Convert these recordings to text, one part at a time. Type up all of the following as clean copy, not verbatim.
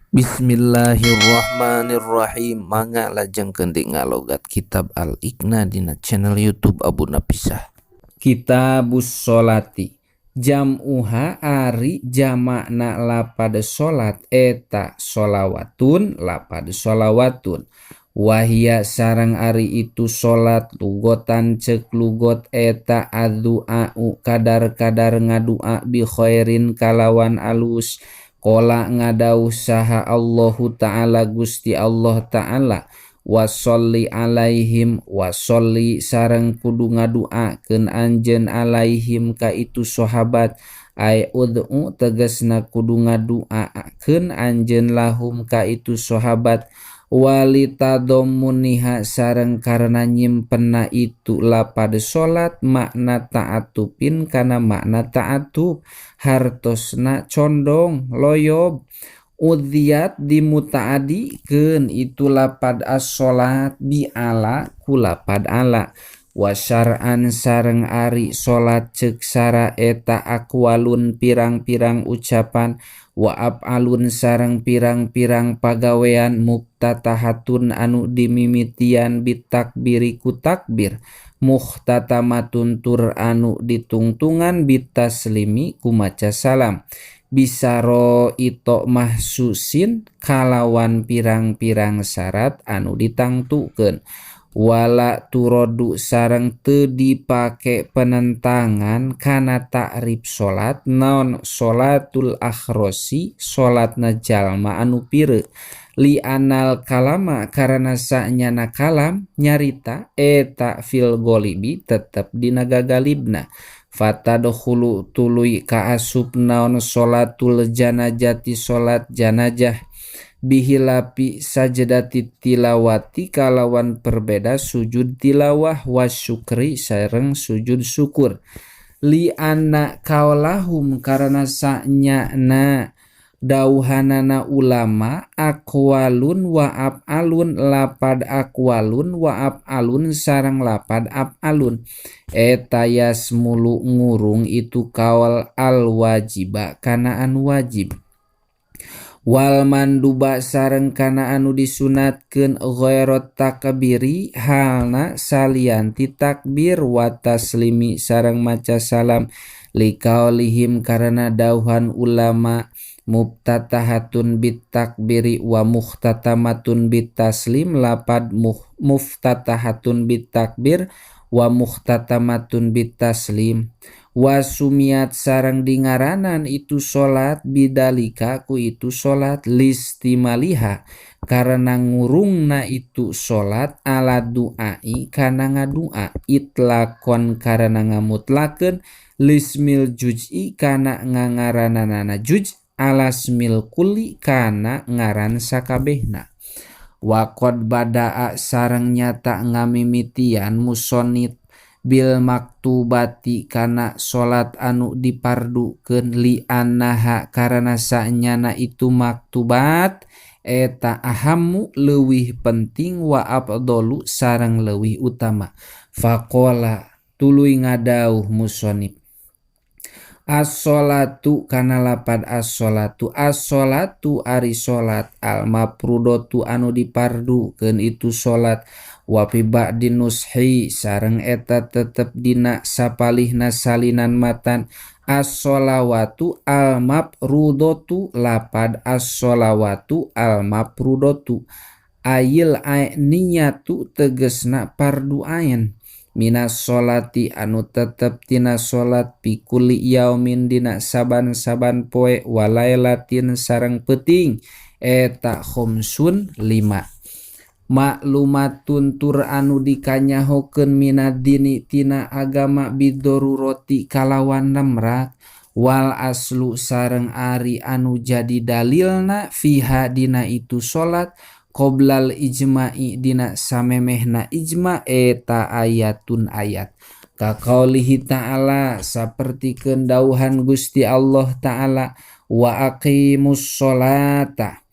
Bismillahirrahmanirrahim. Mangga lajeng kendi ngalogat kitab Al-Iqna dina channel YouTube Abu Napisah. Kitabus sholati jam'uha ari jamakna lapad sholat eta sholawatun lapad sholawatun wahia sareng ari itu sholat lugotan cek lugot eta adu'a'u kadar-kadar ngadua bi khairin kalawan alus kola ngadauh saha Allahu ta'ala Gusti Allah ta'ala wasolli alaihim wasolli sareng kudu ngaduakeun anjeun alaihim ka itu sahabat ay ud'u tegasna kudu ngaduakeun anjeun lahum ka itu sahabat walitadommuniha sareng karena nyimpenna itu lapad salat makna ta'atupin kana makna ta'atup hartosna condong loyob udhiyat dimutaadikeun itu lapad as-sholat bi ala ku lapad ala wasyar'an sareng ari sholat ceuk sara eta aqwalun pirang-pirang ucapan wa af'alun sareng pirang-pirang pagawean muftatahatun anu dimimitian bitakbiri ku takbir muhtatamatun tur anu ditungtungan bitaslimi ku maca salam bisaro ito mahsusin kalawan pirang-pirang syarat anu ditangtukeun wala turodu sareng teu dipake penentangan kana ta'rif salat naon salatul akhrosi salatna jalma anu pireu li anal kalama karena sanyana kalam nyarita eta fil golibi tetep dina gagalibna fatadkhulu tuluy kaasup naon salatul janajati salat janajah bihilapi sajdati tilawati kalawan perbeda sujud tilawah wasyukri sareng sujud syukur li anna kaulahum karena sanyana dauhanana ulama aqwalun wa af'alun lapad aqwalun wa af'alun sareng lapad af'alun eta yasmulu ngurung itu kaul al wajiba kana anu wajib wal manduba sareng kana anu disunatkeun ghairat takbiri halna salianti takbir wa taslimi sareng maca salam liqaulihim karena dauhan ulama muftatahatun bitakbiri wa muhtatamatun bitaslim lapad muftatahatun bitakbir wa muhtatamatun bitaslim wasumiat sareng dingaranan itu salat bidalika ku itu salat listimaliha karena ngurungna itu salat ala duai kana ngadua itlaqon karena ngamutlakeun lismil juz'i kana ngangaranana juj alasmil kulli kana ngaran sakabehna waqad badaa sareng nyata ngamimitian musonit bil maktubati kana salat anu dipardukeun li annaha karena sanyana itu maktubat eta ahammu leuwih penting wa afdalu sareng leuwih utama faqala tuluy ngadauh musonib as-sholatu kana lapad as-sholatu as-sholatu ari salat al mafrudatu anu dipardukeun itu salat wa fi ba'din nushi sareng eta tetep dina sapalihna salinan matan as-sholawatu al mafrudatu lapad as-sholawatu al mafrudatu ayil niyatu tegesna pardu ain minas sholati anu tetep tina sholat pikuli yaumin dina saban-saban poe walailatin sareng peuting eta khomsun 5 maklumatun tur anu dikanyahokeun minad dini tina agama bidoruroti kalawan namrak wal aslu sareng ari anu jadi dalilna fiha dina itu sholat qoblal ijma'i dina samemehna ijma' eta ayatun ayat ka qaulihi ta'ala sapertikeun dauhan Gusti Allah ta'ala wa aqimus sholata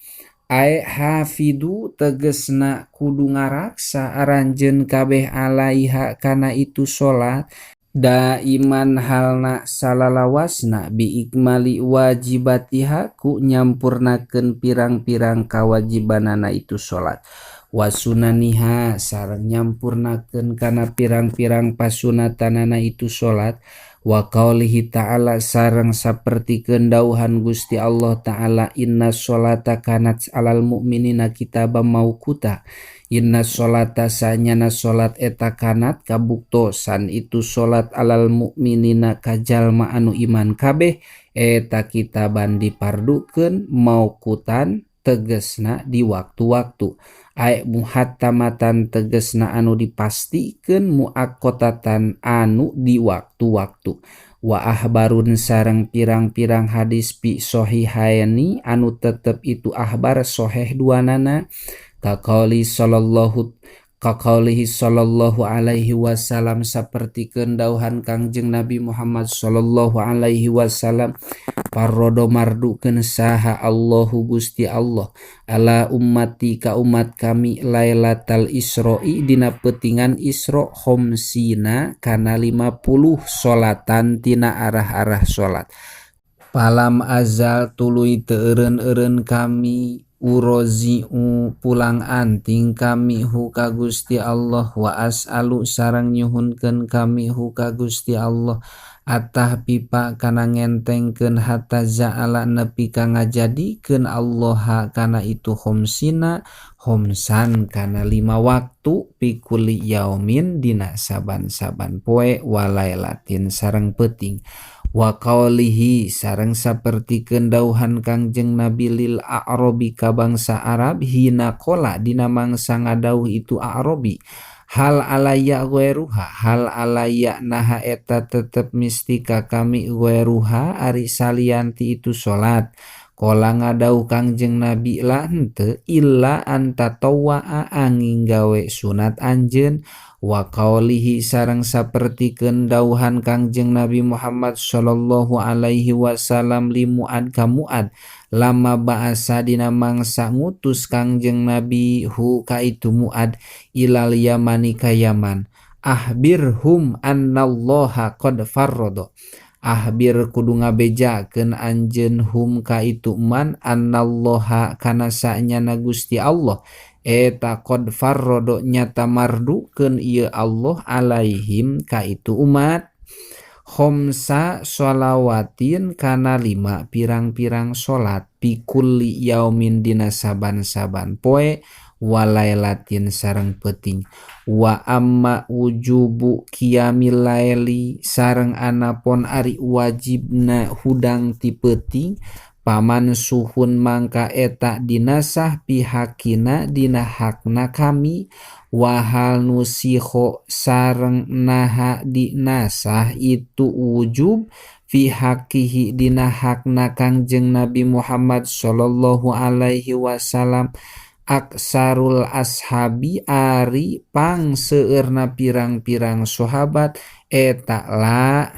ay hafidu tegesna kudu ngaraksa aranjeun kabeh alaiha kana itu salat Daiman halna salalawasna biikmali wajibatiha ku nyampurnakeun pirang-pirang kawajibanana itu salat wasunaniha sareng nyampurnakeun kana pirang-pirang pasunatanana itu salat wa qaulihi ta'ala sareng sapertikeun dauhan Gusti Allah ta'ala inna sholata kanat alal mu'minina kitabam mauquta. Inna sholata sanyana sholat eta kanat kabuktosan itu sholat alal mukminina kajalma anu iman kabeh eta kitaban dipardukeun mauqutan tegesna di waktu-waktu ai muhattamatan tegesna anu dipastikeun muaqqatatan anu di waktu-waktu wa ahbarun sareng pirang-pirang hadis pi sohihaini anu tetep itu ahbar soheh duanana Kakaulihi sallallahu alaihi wasallam sapertikeun dauhan Kangjeng Nabi Muhammad sallallahu alaihi wasallam parrodo mardukeun saha Allahu Gusti Allah ala ummati ka umat kami lailatal isro'i dina peutingan isro khomsina kana 50 salatan tina arah-arah salat palam azal tuluy teu eureun-eureun kami urozi'u pulang anting kami hu ka Gusti Allah wa as'alu sareng nyuhunkeun kami hu ka Gusti Allah atah pipa kana ngentengkeun hatta ja'ala nepi ka ngajadikeun Allah kana itu khomsina khomsan kana 5 waktu pikuli yaumin dina saban-saban poe walailatin sareng peuting wa qaulihi sareng sapertikeun dauhan Kangjeng Nabi lil a'rabi ka bangsa Arab hina qala dina mangsa ngadauh itu a'rabi hal alayya ghairuha hal alayya naha eta tetep mistika kami ghairuha ari salianti itu salat qala ngadauh Kangjeng Nabi la henteu illa anta tawwa angin gawe sunat anjeun wa qaulihi sareng sapertikeun dauhan Kangjeng Nabi Muhammad sallallahu alaihi wasallam li Muad ka Muad lama ba'asa dina mangsa ngutus Kangjeng Nabi hu ka itu Muad ilal yamani ka Yaman ahbirhum annallaha qad farrada ahbir kudu ngabejakeun anjeun hum ka itu man annallaha kana sanyana Gusti Allah eta qad farrodo nyata mardukeun ieu Allah alaihim ka itu umat khomsa sholawatin kana 5 pirang-pirang salat pikulli yaumin dina saban-saban poe walailatin sareng peuting wa amma wujubu qiyamil laili sareng anapun ari wajibna hudang ti peuting paman suhun mangka eta dinasah pihakina dina hakna kami wahal nusikho sareng naha dinasah itu wujub fihakihi dina hakna Kangjeng Nabi Muhammad sallallahu alaihi wasallam aksarul ashabi ari pangseueurna pirang-pirang sahabat eta la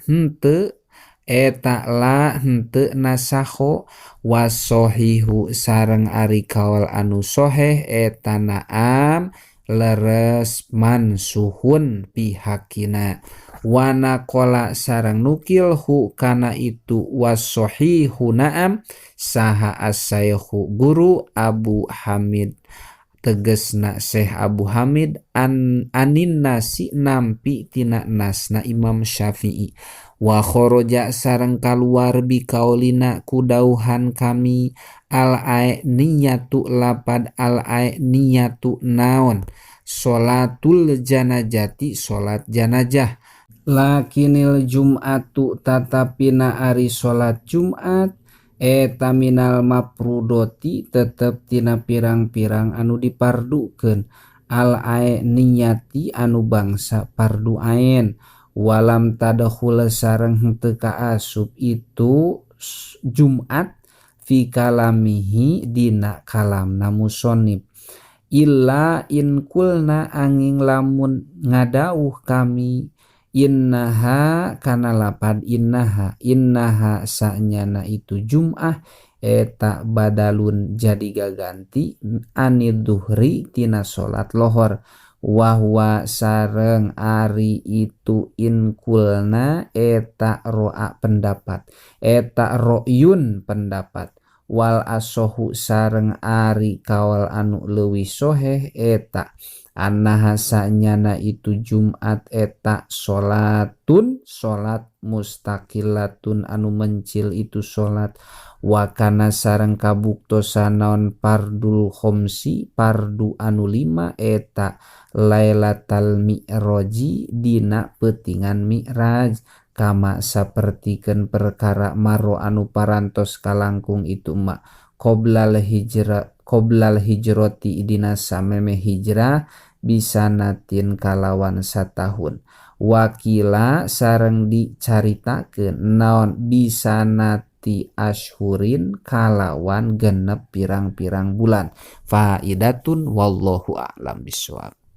henteu nasaho wasohihu sareng ari kaul anu soheh eta naam leres mansuhun pihakina wana kola sareng nukil hu kana itu wasohihu naam saha asayhu guru Abu Hamid tegesna Syekh Abu Hamid anin nasi nampi tina nasna Imam Syafi'i wa khoroja sareng kaluar bi kaulina kudauhan kami al niyatu lapad al niyatu naon sholatul janajati sholat janajah lakinil jum'atu tatapina ari sholat Jumat eta minal mafrudoti tetep tina pirang-pirang anu dipardukeun al niyati anu bangsa pardu ain walam tadakhul sareng henteu kaasup itu Jumat fi kalamihi dina kalamna musannif illa in kulna angin lamun ngadauh kami innaha kana lapad innaha sanyana itu Jum'ah eta badalun jadi gaganti anid duhri tina salat lohor wahwa sareng ari itu inkulna eta ro'a pendapat, eta ro'yun pendapat, wal asohu sareng ari kawal anu leuwih soheh eta annahasanyana itu Jumat eta salatun salat mustaqilatun anu mencil itu salat wakana sareng kabuktosan naon fardul khomsi pardu anu 5 eta Lailatal Mi'raji dina peutingan Mi'raj kama sapertikeun perkara maro anu parantos kalangkung itu mak qoblal hijrati dina sameme hijrah bisa natin kalawan satahun wakila sareng dicaritakeun naon bisa nati ashurin kalawan genep pirang-pirang bulan faidatun wallahu a'lam bishawab.